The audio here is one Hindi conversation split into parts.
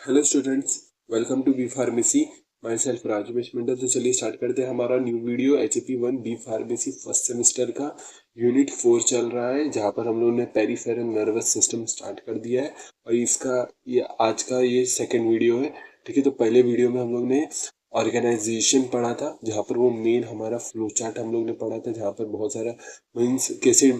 Hello students, welcome to B pharmacy. Myself Rajvesh Mandal. तो चलिए स्टार्ट करते हैं हमारा new video. HAP 1 B pharmacy first semester का यूनिट 4 चल रहा है, जहाँ पर हम लोगों ने पेरिफेरल नर्वस सिस्टम स्टार्ट कर दिया है और इसका ये आज का ये सेकंड वीडियो है। ठीक है, तो पहले वीडियो में हम लोग ने ऑर्गेनाइजेशन पढ़ा था, जहाँ पर वो मेन हमारा फ्लो चार्ट हम लोग ने पढ़ा था, जहाँ पर बहुत सारा मीन्स कैसे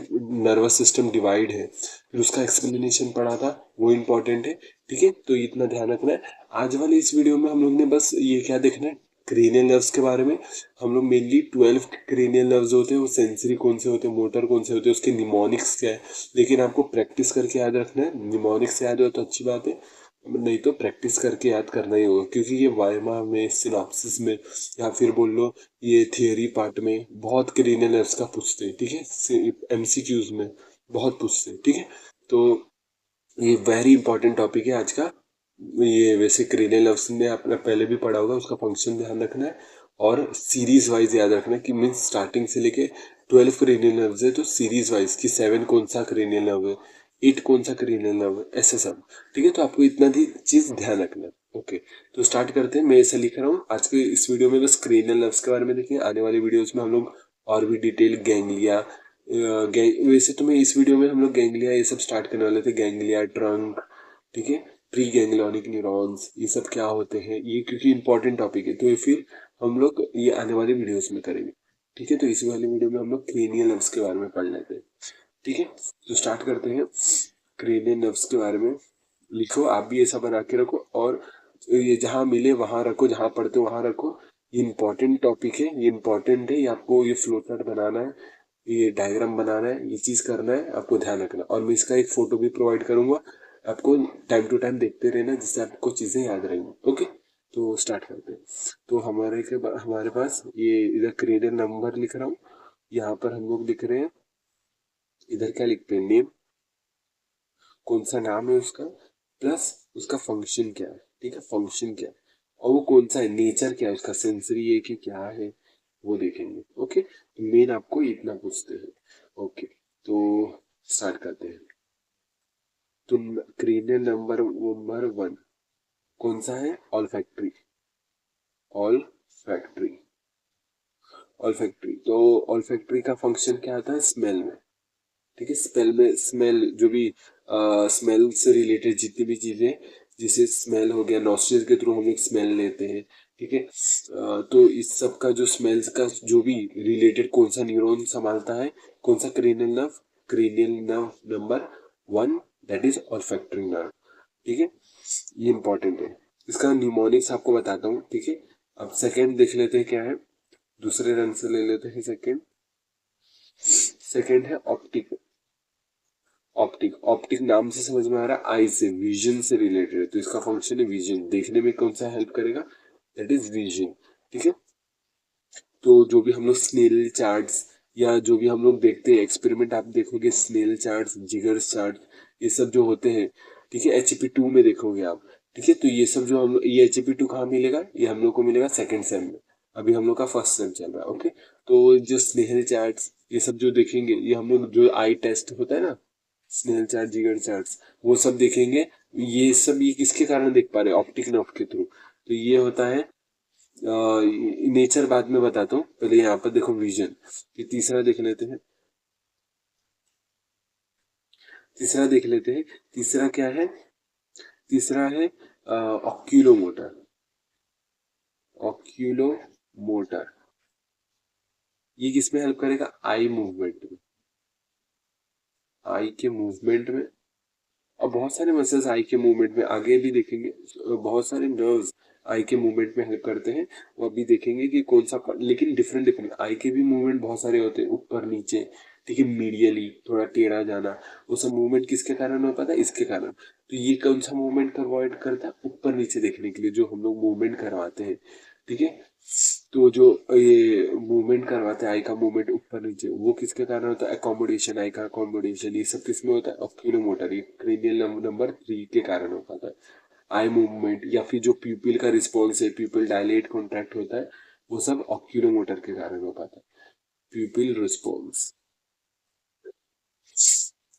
नर्वस सिस्टम डिवाइड है, फिर उसका एक्सप्लेनेशन पढ़ा था, वो इम्पोर्टेंट है। ठीक है, तो इतना ध्यान रखना है। आज वाले इस वीडियो में हम लोग ने बस ये क्या देखना है, क्रेनियल नर्व्स के बारे में। हम लोग मेनली 12 क्रेनियल नर्व्स होते हैं, वो सेंसरी कौन से होते हैं, मोटर कौन से होते हैं, उसके निमोनिक्स क्या है। लेकिन आपको प्रैक्टिस करके याद रखना है। निमोनिक्स याद हो तो अच्छी बात है, नहीं तो प्रैक्टिस करके याद करना ही होगा, क्योंकि ये वाइमा में, सिनॉप्सिस में, या फिर बोल लो ये थियरी पार्ट में बहुत क्रेनियल नर्व्स का पूछते हैं। ठीक है, MCQs में बहुत पूछते हैं। ठीक है, तो ये वेरी इंपॉर्टेंट टॉपिक है आज का। ये वैसे क्रेनियल नर्व्स ने आपने पहले भी पढ़ा होगा, उसका फंक्शन ध्यान रखना है और सीरीज वाइज याद रखना है कि मीन्स स्टार्टिंग से लेके 12 क्रेनियल नर्व्स है तो सीरीज वाइज कि 7 कौन सा क्रेनियल नर्व है, 8 कौन सा क्रेनियल नर्व है, ऐसे सब। ठीक है, तो आपको इतना भी चीज ध्यान रखना है। ओके, तो स्टार्ट करते हैं। मैं ऐसा लिख रहा हूँ आज के इस वीडियो में, बस क्रेनियल नर्व्स के बारे में देखेंगे। आने वाले वीडियोज में हम लोग और भी डिटेल गैंग्लिया, वैसे तो मैं इस वीडियो में हम लोग गैंग्लिया ये सब स्टार्ट करने वाले थे, गैंग्लिया ट्रंक। ठीक है, प्री गैंग्लियोनिक न्यूरॉन्स ये सब क्या होते हैं, ये क्योंकि इंपॉर्टेंट टॉपिक है, तो ये फिर हम लोग ये आने वाले वीडियोस में करेंगे। ठीक है, तो इसी वाले वीडियो में हम लोग क्रेनियल नर्व्स के बारे में पढ़ लेते हैं। ठीक है, तो स्टार्ट करते हैं। क्रेनियल नर्व्स के बारे में लिखो, आप भी ऐसा बना के रखो और ये जहाँ मिले वहां रखो, जहाँ पढ़ते हो वहां रखो। ये इंपॉर्टेंट टॉपिक है, ये इंपॉर्टेंट है, ये आपको ये फ्लो चार्ट बनाना है, ये डायग्राम बनाना है, ये चीज करना है, आपको ध्यान रखना। और मैं इसका एक फोटो भी प्रोवाइड करूंगा, आपको टाइम टू टाइम देखते रहना, जिससे आपको चीजें याद रहेंगी। ओके, तो स्टार्ट करते हैं। तो हमारे पास ये इधर क्रेनियल नंबर लिख रहा हूँ, यहाँ पर हम लोग लिख रहे हैं, इधर क्या लिखते हैं, नेम, कौन सा नाम है उसका, प्लस उसका फंक्शन क्या है। ठीक है, फंक्शन क्या है और वो कौन सा है, नेचर क्या है उसका, सेंसरी है कि क्या है, वो देखेंगे। ओके, तो मेन आपको इतना पूछते हैं। ओके, तो स्टार्ट करते हैं। तो क्रेनियल नंबर 1 कौन सा है, all factory. All factory, all factory, तो ऑल फैक्ट्री का फंक्शन क्या आता है, स्मेल में। ठीक है, स्मेल में, स्मेल जो भी स्मेल से रिलेटेड जितनी भी चीजें, जैसे स्मेल हो गया, नॉस्ट्रिल के थ्रू हम लोग स्मेल लेते हैं। ठीक है, तो इस सब का जो स्मेल्स का जो भी रिलेटेड कौन सा न्यूरॉन संभालता है, कौन सा cranial nerve, cranial nerve number 1, that is olfactory nerve. ठीक है, ये इंपॉर्टेंट है। इसका न्यूमोनिक्स आपको बताता हूँ। ठीक है, अब सेकंड देख लेते हैं क्या है, दूसरे रन से ले लेते हैं सेकंड। सेकंड है ऑप्टिक। ऑप्टिक, ऑप्टिक नाम से समझ में आ रहा है, आई से, विजन से रिलेटेड है, तो इसका फंक्शन है विजन, देखने में कौन सा हेल्प करेगा, दैट इज विजन। ठीक है, तो जो भी हम लोग स्नेल चार्ट्स या जो भी हम लोग देखते हैं एक्सपेरिमेंट, आप देखोगे स्नेल चार्ट्स, जिगर चार्ट, ये सब जो होते हैं। ठीक है, HAP 2 में देखोगे आप। ठीक है, तो ये सब जो हम ये HAP 2 कहाँ मिलेगा, ये हम लोग को मिलेगा सेकंड सेम में। अभी हम लोग का फर्स्ट सेम चल रहा है। ओके, तो जो स्नेल चार्ट्स ये सब जो देखेंगे, ये हम लोग जो आई टेस्ट होता है ना, स्नेल चार्ट, जिगर चार्ट्स, वो सब देखेंगे। ये सब ये किसके कारण देख पा रहे हैं, ऑप्टिक नर्व के थ्रू। तो ये होता है नेचर, बाद में बताता हूँ, पहले यहाँ पर देखो विजन। ये तीसरा देख लेते हैं, तीसरा देख लेते हैं। तीसरा क्या है, तीसरा है ऑक्यूलो मोटर। ऑक्यूलो मोटर, ये किसमें हेल्प करेगा, आई मूवमेंट में, आई के मूवमेंट में। और बहुत सारे मसल्स आई के मूवमेंट में आगे भी देखेंगे, बहुत सारे नर्व्स आई के मूवमेंट में हेल्प करते हैं। वो अभी देखेंगे कि कौन सा लेकिन डिफरेंट डिफरेंट आई के भी मूवमेंट बहुत सारे होते हैं, ऊपर नीचे। ठीक है, मीडियली थोड़ा टेढ़ा जाना, वो सब मूवमेंट किसके कारण हो पाता है, इसके कारण। तो ये कौन सा मूवमेंट प्रोवाइड करता है, ऊपर नीचे देखने के लिए जो हम लोग मूवमेंट करवाते हैं। ठीक है, तो जो ये मूवमेंट करवाते हैं, आई का मूवमेंट ऊपर नीचे, वो किसके कारण होता है, अकोमोडेशन, आई का अकोमोडेशन, ये सब किसमें होता है, ऑक्यूलोमोटर, ये क्रेनियल नंबर 3 के कारण हो पाता है। आई मूवमेंट या फिर जो प्यूपिल का रिस्पॉन्स है, प्यूपिल डायलेट कॉन्ट्रैक्ट होता है, वो सब ऑक्यूलोमोटर के कारण हो पाता है, प्यूपिल रिस्पॉन्स।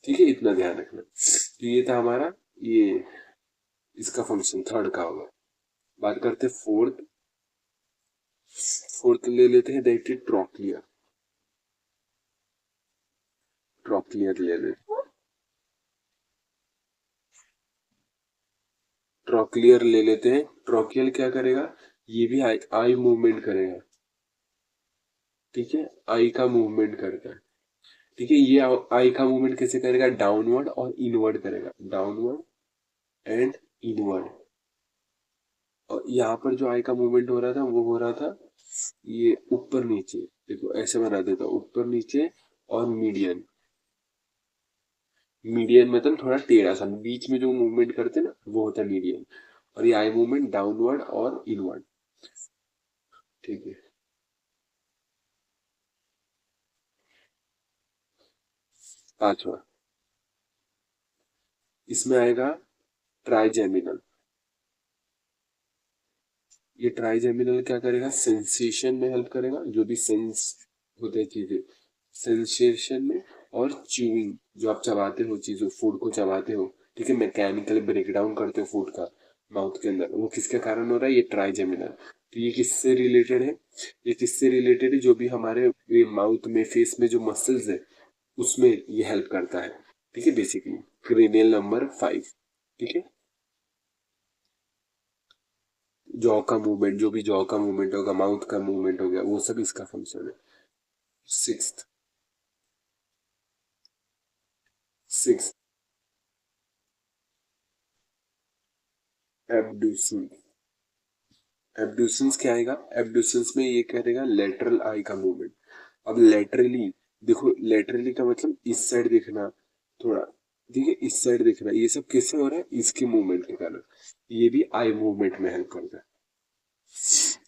ठीक है, इतना ध्यान रखना। तो ये था हमारा ये इसका फंक्शन थर्ड का होगा। बात करते हैं फोर्थ। फोर्थ ले लेते हैं, दैट इज ट्रॉक्लियर। ट्रॉक्लियर ले लेते ट्रॉक्लियर ले लेते हैं। ट्रॉक्लियर क्या करेगा, ये भी आई आई मूवमेंट करेगा। ठीक है, आई का मूवमेंट करता है। ठीक है, ये आई का मूवमेंट कैसे करेगा, डाउनवर्ड और इनवर्ड करेगा, डाउनवर्ड एंड इनवर्ड। और यहाँ पर जो आई का मूवमेंट हो रहा था वो हो रहा था ये ऊपर नीचे। देखो ऐसे बना देता हूँ, ऊपर नीचे और मीडियन। मीडियन मतलब थोड़ा टेढ़ा सा, बीच में जो मूवमेंट करते हैं ना वो होता है मीडियन। और ये आई मूवमेंट डाउनवर्ड और इनवर्ड। ठीक है, पांचवा इसमें आएगा ट्राइजेमिनल। ये ट्राइजेमिनल क्या करेगा, सेंसेशन में हेल्प करेगा, जो भी सेंस होते हैं चीजें, सेंसेशन में। और च्यूइंग, जो आप चबाते हो चीजों, फूड को चबाते हो, ठीक है, मैकेनिकली ब्रेक डाउन करते हो फूड का माउथ के अंदर, वो किसके कारण हो रहा है, ये ट्राइजेमिनल। तो ये किससे रिलेटेड है, ये किससे रिलेटेड है, जो भी हमारे माउथ में फेस में जो मसल्स है उसमें ये हेल्प करता है। ठीक है, बेसिकली क्रेनियल नंबर 5। ठीक है, जॉ का मूवमेंट, जो भी जॉ का मूवमेंट होगा, माउथ का मूवमेंट हो गया, वो सब इसका फंक्शन है। सिक्स्थ। सिक्स्थ एब्ड्यूसन। एब्ड्यूसेंस क्या आएगा, एब्ड्यूसेंस में ये करेगा लेटरल आई का मूवमेंट। अब लेटरली, देखो लेटरली का मतलब इस साइड देखना थोड़ा, ठीक है, इस साइड देखना, ये सब कैसे हो रहा है, इसके मूवमेंट के कारण। ये भी आई मूवमेंट में हेल्प करता है।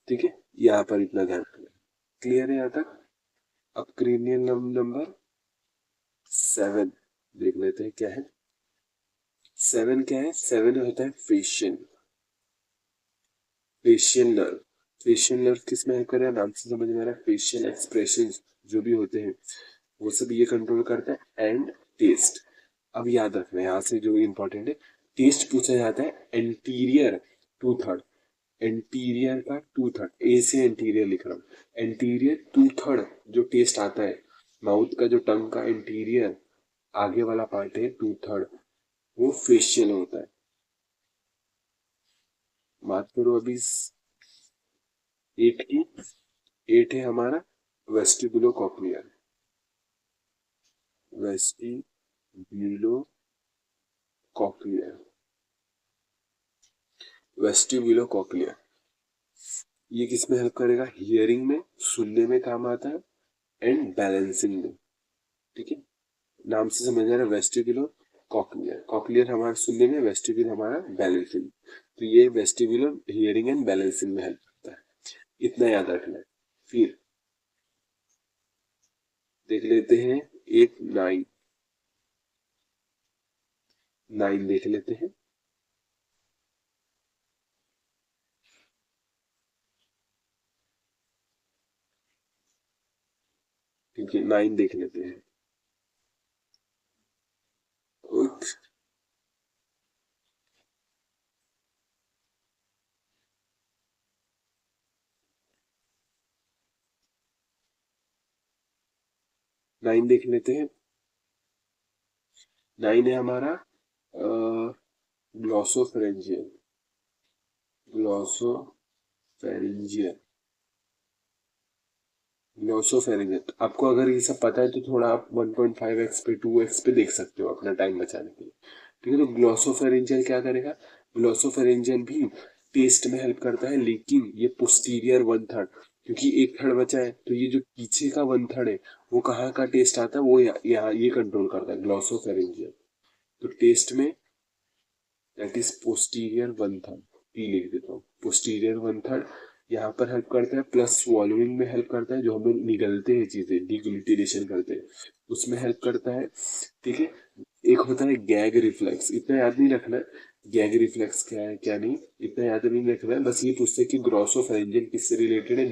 ठीक है, यहाँ पर इतना ध्यान रखना। क्लियर है यहाँ तक। अब क्रेनियल नंबर 7 देख लेते हैं क्या है। 7 क्या है, 7 होता है facial. Facial nerve. Facial nerve किस में हेल्प करेगा, नाम से समझ में आ रहा है, फेशियल एक्सप्रेशन जो भी होते हैं वो सब ये कंट्रोल करता है। And test. अब याद रखना यहाँ से जो इंपॉर्टेंट है, टेस्ट पूछा जाता है एंटीरियर टू थर्ड। एंटीरियर का टू थर्ड, ए से एंटीरियर लिख रहा हूँ, एंटीरियर टू थर्ड जो टेस्ट आता है माउथ का, जो टंग का एंटीरियर आगे वाला पार्ट है टू थर्ड, वो फेशियल होता है। बात करो अभी 8 की। 8 है हमारा वेस्टिबुलो cochlear. Vestibulo cochlear. Vestibulo cochlear ये किस में हेल्प करेगा, हियरिंग में, सुनने में काम आता है, एंड बैलेंसिंग में। ठीक है, नाम से समझ आ रहा है, वेस्टिब्यूलो कॉक्लियर। कॉक्लियर हमारा सुनने में, वेस्टिब्यूल हमारा बैलेंसिंग। तो ये वेस्टिब्यूलो हियरिंग एंड बैलेंसिंग में हेल्प करता है, इतना याद रखना है। फिर देख लेते हैं 8 9। 9 देख लेते हैं। ठीक है, 9 देख लेते हैं। 9 देख लेते हैं। 9 है हमारा ग्लॉसोफेरेंजियल। ग्लॉसोफेरेंजियल। ग्लॉसोफेरेंजियल आपको अगर ये सब पता है तो थोड़ा आप 1.5x पे 2x पे देख सकते हो अपना टाइम बचाने के लिए। ठीक है, तो ग्लॉसोफेरेंजियल क्या करेगा, ग्लॉसोफेरेंजियल भी टेस्ट में हेल्प करता है, लेकिन ये पोस्टीरियर 1/3, क्योंकि 1/3 बचा है, तो ये जो पीछे का 1/3 है वो कहाँ का टेस्ट आता है, वो यहाँ ये कंट्रोल करता है ग्लॉसोफेरेंजियल। तो टेस्ट में दैट इज पोस्टीरियर 1/3, पी लिख देता हूँ, पोस्टीरियर 1/3 यहाँ पर हेल्प करता है। प्लस स्वॉलोइंग में हेल्प करता है, जो हमें निगलते हैं चीजें, डिग्लूटिनेशन करते हैं, उसमें हेल्प करता है। ठीक है, एक होता है गैग रिफ्लेक्स, इतना याद नहीं रखना है गैग रिफ्लेक्स क्या है क्या नहीं, इतना याद नहीं रखना है, बस ये पूछते हैं कि ग्लॉसोफेरेंजियल किससे रिलेटेड है,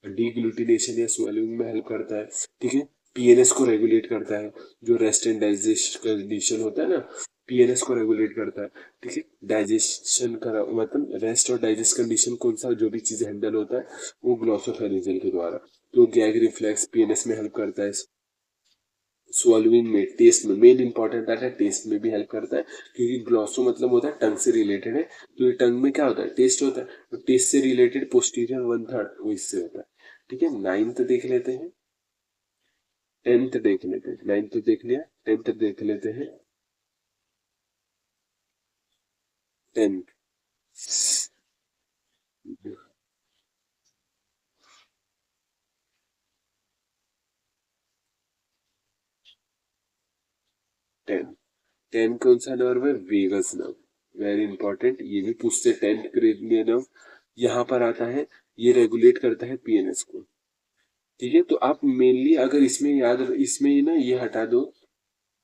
डीग्लूटिनेशन या स्वॉलोइंग में हेल्प करता है। ठीक है, पीएनएस को रेगुलेट करता है, जो रेस्ट एंड डाइजेस्ट कंडीशन होता है ना, पीएनएस को रेगुलेट करता है। ठीक है, डाइजेशन का मतलब रेस्ट और डाइजेस्ट कंडीशन कौन सा जो भी चीजें हैंडल होता है वो ग्लॉसोफेरिंजियल के द्वारा। तो गैग रिफ्लेक्स पीएनएस में हेल्प करता है। स्वॉल्विंग में, टेस्ट में, मेन इंपॉर्टेंट आता है टेस्ट में भी हेल्प करता है, क्योंकि ग्लॉसो मतलब होता है टंग से रिलेटेड है। तो ये टंग में क्या होता है, टेस्ट होता है, तो टेस्ट से रिलेटेड पोस्टीरियर वन थर्ड वो इससे होता है। ठीक है, नाइन्थ देख लेते हैं, टेंथ देख लेते हैं। नाइन्थ तो देख लिया, टेंथ देख लेते हैं। टेंथ, टेन, टेन कौन सा नर्व है, वेगस नर्व, वेरी इंपॉर्टेंट, ये भी पूछते हैं। टेंथ क्रेनियल नर्व यहाँ पर आता है, ये रेगुलेट करता है पीएनएस को। ठीक है, तो आप मेनली अगर इसमें याद, इसमें ना ये हटा दो,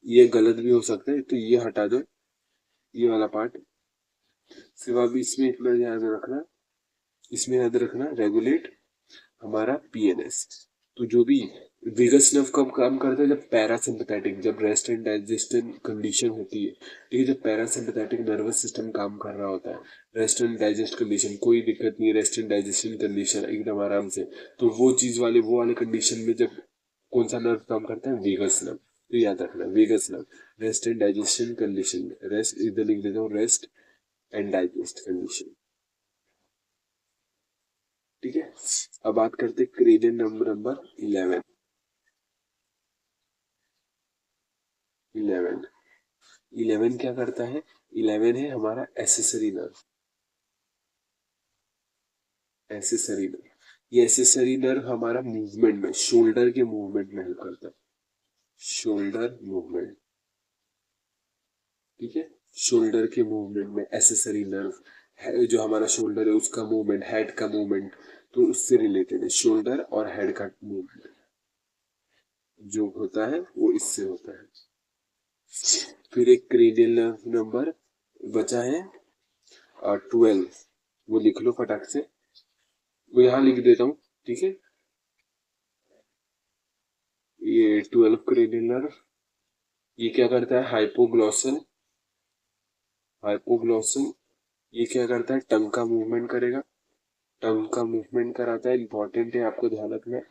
ये गलत भी हो सकता है, तो ये हटा दो, ये वाला पार्ट। सिर्फ अब इसमें इतना याद रखना, इसमें याद रखना रेगुलेट हमारा पीएनएस। तो जो भी वेगस नर्व कब काम करता है, जब पैरासिम्पथेटिक, जब रेस्ट एंड डाइजेशन कंडीशन होती है। ठीक है, जब पैरासिम्पथेटिक नर्वस सिस्टम काम कर रहा होता है, रेस्ट एंड डाइजेस्ट कंडीशन, कोई दिक्कत नहीं, रेस्ट एंड डाइजेशन कंडीशन एकदम आराम से, तो वो चीज वाले, वो वाले कंडीशन में जब कौन सा नर्व काम करता है, वेगस नर्व। तो याद रखना vagus nerve rest and digestion condition में, रेस्ट इधर लिख देता हूँ, रेस्ट एंड डाइजेस्ट कंडीशन। ठीक है, अब बात करते हैं क्रेनियल नंबर 11। 11, 11 क्या करता है, 11 है हमारा एसेसरी नर्व। एसेसरी नर्व, ये एसेसरी नर्व हमारा मूवमेंट में, शोल्डर के मूवमेंट में हेल्प करता है, शोल्डर मूवमेंट। ठीक है, शोल्डर के मूवमेंट में एसेसरी नर्व है, जो हमारा शोल्डर है उसका मूवमेंट, हेड का मूवमेंट, तो उससे रिलेटेड है शोल्डर और हेड का मूवमेंट जो होता है वो इससे होता है। फिर एक क्रेनियल नर्व नंबर बचा है 12, वो लिख लो फटाक से, वो यहाँ लिख देता हूँ। ठीक है, ये 12 क्रेनियल नर्व, ये क्या करता है, हाइपोग्लॉसल, हाइपोग्लॉसल, ये क्या करता है, टंग का मूवमेंट करेगा, टंग का मूवमेंट कराता है, इंपॉर्टेंट है आपको ध्यान रखना है।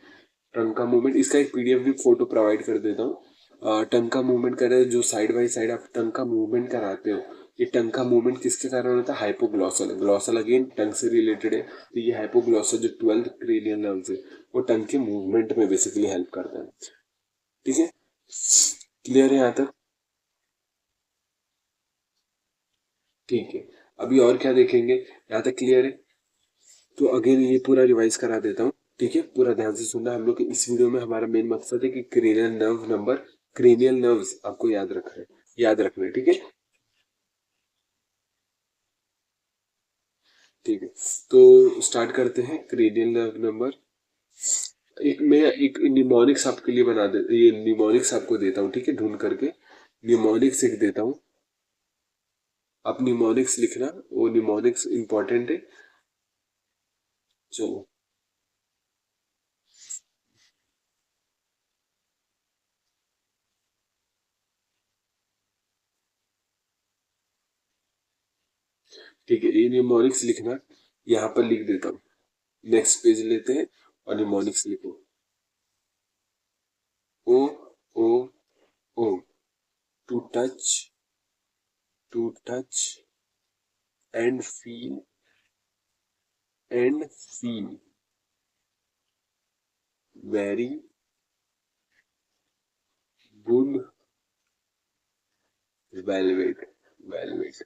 टंग का मूवमेंट, इसका एक पीडीएफ भी फोटो प्रोवाइड कर देता हूँ। टंग का मूवमेंट करे, जो साइड बाय साइड आप टंग का मूवमेंट कराते हो, ये टंग का मूवमेंट किसके कारण होता है, हाइपोग्लॉसल, ग्लॉसल अगेन टंग से रिलेटेड है, तो ये हाइपोग्लॉसल जो 12th क्रेनियल नर्व है वो टंग के मूवमेंट में बेसिकली हेल्प करता है। ठीक है, क्लियर है यहाँ तक। ठीक है, अभी और क्या देखेंगे, यहाँ तक क्लियर है। तो अगेन ये पूरा रिवाइज करा देता हूँ। ठीक है, पूरा ध्यान से सुनना। हम लोग इस वीडियो में हमारा मेन मकसद है कि cranial nerve number, cranial nerves आपको याद रखना है। ठीक है, ठीक है, तो स्टार्ट करते हैं क्रेनियल नर्व नंबर। एक मैं एक निमोनिक्स आपके लिए बना दे, ये निमोनिक्स आपको देता हूँ। ठीक है, ढूंढ करके निमोनिक्स एक देता हूँ, आप निमोनिक्स लिखना, वो निमोनिक्स इंपॉर्टेंट है। चलो, ठीक है, ये निमोनिक्स लिखना, यहाँ पर लिख देता हूँ। नेक्स्ट पेज लेते हैं और निमोनिक्स लिखो, oh oh oh, to touch, to touch and feel, and feel very good velvet, velvet,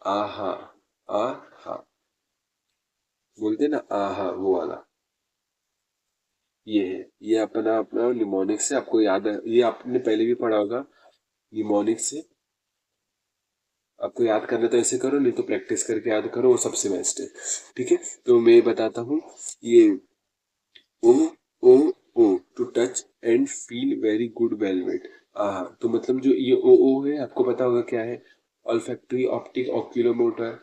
aha, aha, बोलते ना आहा, वो वाला, ये है, ये अपना अपना निमोनिक्स से आपको याद है, ये आपने पहले भी पढ़ा होगा निमोनिक्स से। आपको याद करना तो ऐसे करो, नहीं तो प्रैक्टिस करके याद करो, वो सबसे बेस्ट है। ठीक है, तो मैं बताता हूँ, ये oh oh oh, to touch and feel very good velvet, aha, तो मतलब जो ये ओ है आपको पता होगा क्या है, ऑल्फैक्टरी ऑप्टिक ऑक्यूलोमोटर।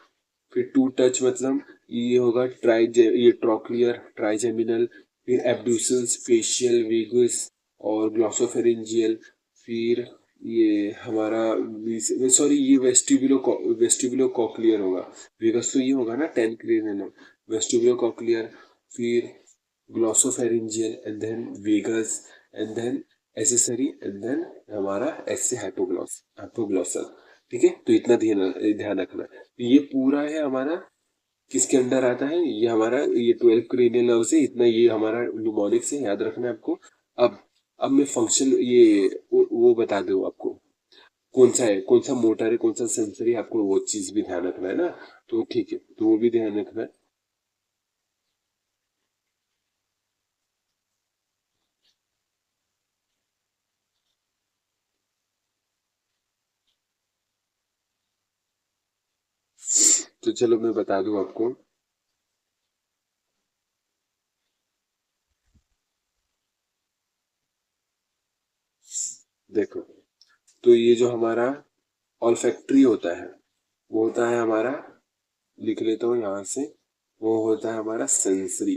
फिर टू टच मतलब ये होगा ये ट्रॉक्लियर ट्राइजेमिनल, फिर एब्ड्यूसन्स फेशियल वेगस और ग्लॉसोफेरिंजियल, फिर ये हमारा सॉरी, ये वेस्टिबुलो कॉक्लियर होगा। वेगस तो ये होगा ना 10 क्रेनियम, वेस्टिबुलो कॉक्लियर, फिर glossopharyngeal, and then vagus, and then accessory, and then हमारा एस से हाइपोग्लॉसल। ठीक है, तो इतना ध्यान ध्यान रखना। ये पूरा है हमारा किसके अंडर आता है, ये हमारा ये 12 क्रेनियल नर्व्स है, इतना ये हमारा न्यूमोनिक्स है, याद रखना है आपको। अब अब मैं फंक्शन ये वो बता दूं आपको, कौन सा है, कौन सा मोटर है, कौन सा सेंसरी है, आपको वो चीज भी ध्यान रखना है ना। तो ठीक है, तो वो भी ध्यान रखना है। तो चलो मैं बता दूं आपको। देखो, तो ये जो हमारा ऑल्फैक्टरी होता है, वो होता है हमारा, लिख लेता हूँ यहाँ से, वो होता है हमारा सेंसरी।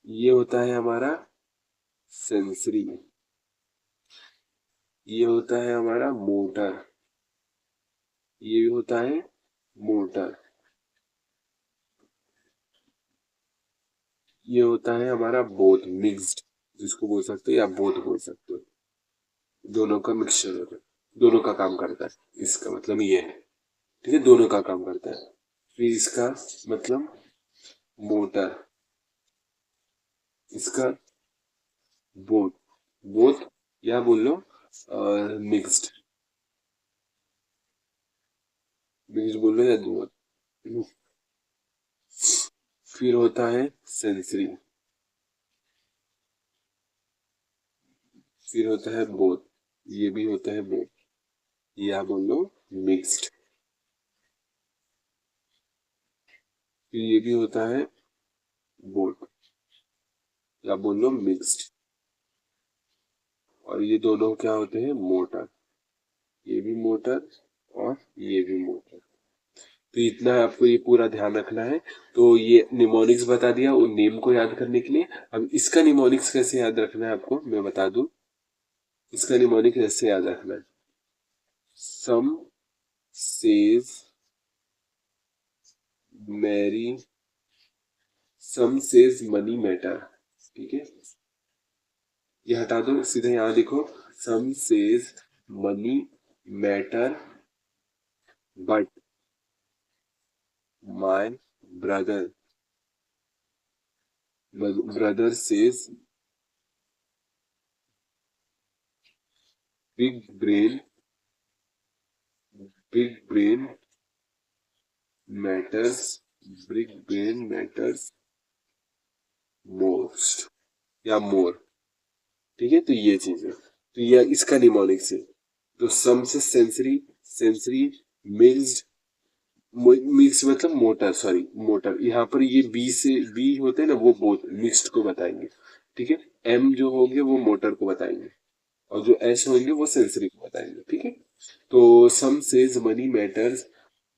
ये होता है हमारा सेंसरी। ये होता है हमारा मोटर। ये होता है मोटर। ये होता है हमारा बोथ मिक्स्ड, जिसको बोल सकते हो या बोथ बोल सकते हो, दोनों का मिक्सचर होता है, दोनों का काम करता है, इसका मतलब ये है। ठीक है, दोनों का काम करता है। फिर इसका मतलब मोटर, इसका बोथ, बोथ या बोल लो मिक्स्ड, मिक्स्ड बोल लो या दोनों। फिर होता है सेंसरी। फिर होता है बोथ, ये भी होता है बोथ, या बोल लो मिक्स्ड। फिर ये भी होता है बोथ, या बोल लो मिक्स्ड। और ये दोनों क्या होते हैं, मोटर। ये भी मोटर और ये भी मोटर। तो इतना आपको ये पूरा ध्यान रखना है। तो ये निमोनिक्स बता दिया वो नेम को याद करने के लिए। अब इसका निमोनिक्स कैसे याद रखना है आपको मैं बता दूं। इसका निमोनिक्स कैसे याद रखना है, some says marry, some says money matter. ठीक है, ये हटा दो, सीधे यहाँ लिखो, some says money matter but my brother, brother says big brain, big brain matters, big brain matters most, या मोर। ठीक है, तो ये चीज है, तो ये इसका निमोनिक्स है। तो सम से सेंसरी, सेंसरी मिक्स्ड, मिक्स मतलब मोटर, सॉरी मोटर, यहाँ पर ये बी से बी होते हैं ना, वो बोथ मिक्स्ड को बताएंगे। ठीक है, एम जो होंगे वो मोटर को बताएंगे, और जो एस होंगे वो सेंसरी को बताएंगे। ठीक है, तो some says money matters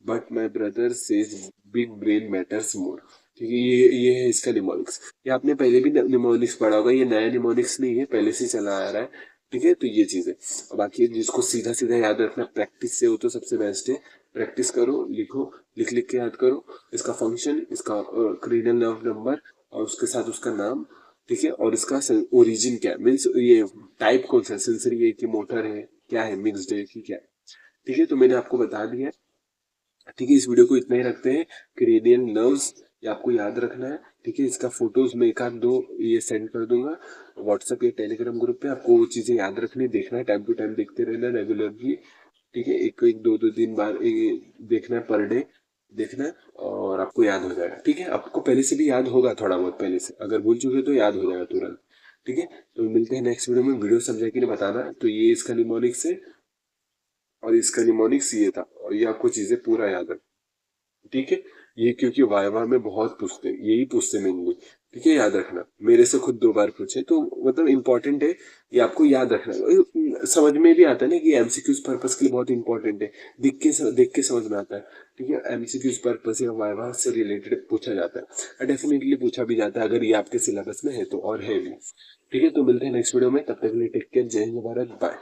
but my brother says big brain matters more. ठीक है, ये है इसका निमोनिक्स। ये आपने पहले भी निमोनिक्स पढ़ा होगा, ये नया निमोनिक्स नहीं है, पहले से चला आ रहा है। ठीक है, तो ये चीज है। और बाकी जिसको सीधा सीधा याद रखना प्रैक्टिस से, हो तो सबसे बेस्ट है। प्रैक्टिस करो, लिखो, लिख लिख के याद करो, इसका फंक्शन, इसका क्रेनियल नर्व नंबर, और उसके साथ उसका नाम। ठीक है, और इसका ओरिजिन क्या है, मीन्स ये टाइप कौन सा है, सेंसरी है कि मोटर है, क्या है, मिक्स्ड है कि क्या है। ठीक है, तो मैंने आपको बता दिया। ठीक है, इस वीडियो को इतना ही रखते हैं। क्रेनियल नर्व्स ये आपको याद रखना है। ठीक है, इसका फोटोज में एक आध दो ये सेंड कर दूंगा व्हाट्सएप या टेलीग्राम ग्रुप पे। आपको वो चीजें याद रखनी, देखना है, टाइम टू टाइम देखते रहना रेगुलरली। ठीक है, एक एक दो दो दिन बाद देखना है, पर डे देखना है, और आपको याद हो जाएगा। ठीक है, आपको पहले से भी याद होगा, थोड़ा बहुत पहले से, अगर भूल चुके हो तो याद हो जाएगा तुरंत। ठीक है, तो मिलते हैं नेक्स्ट वीडियो में। वीडियो समझा कि नहीं बताना। तो ये इसका निमोनिक्स है, और इसका निमोनिक्स ये था, और ये आपको चीजें पूरा याद है। ठीक है, ये क्योंकि वाइवा में बहुत पूछते हैं, यही पूछते मेनली। ठीक है, याद रखना, मेरे से खुद 2 बार पूछे, तो मतलब इंपॉर्टेंट है, ये आपको याद रखना। समझ में भी आता है ना कि एमसीक्यूज पर्पस के लिए बहुत इंपॉर्टेंट है, देख के समझ में आता है। ठीक है, एमसीक्यूज पर्पस या वाइवा से रिलेटेड पूछा जाता है, डेफिनेटली पूछा भी जाता है, अगर ये आपके सिलेबस में है तो, और है भी। ठीक है, तो मिलते हैं नेक्स्ट वीडियो में, तब तक के लिए टेक केयर, जय हिंद भारत, बाय।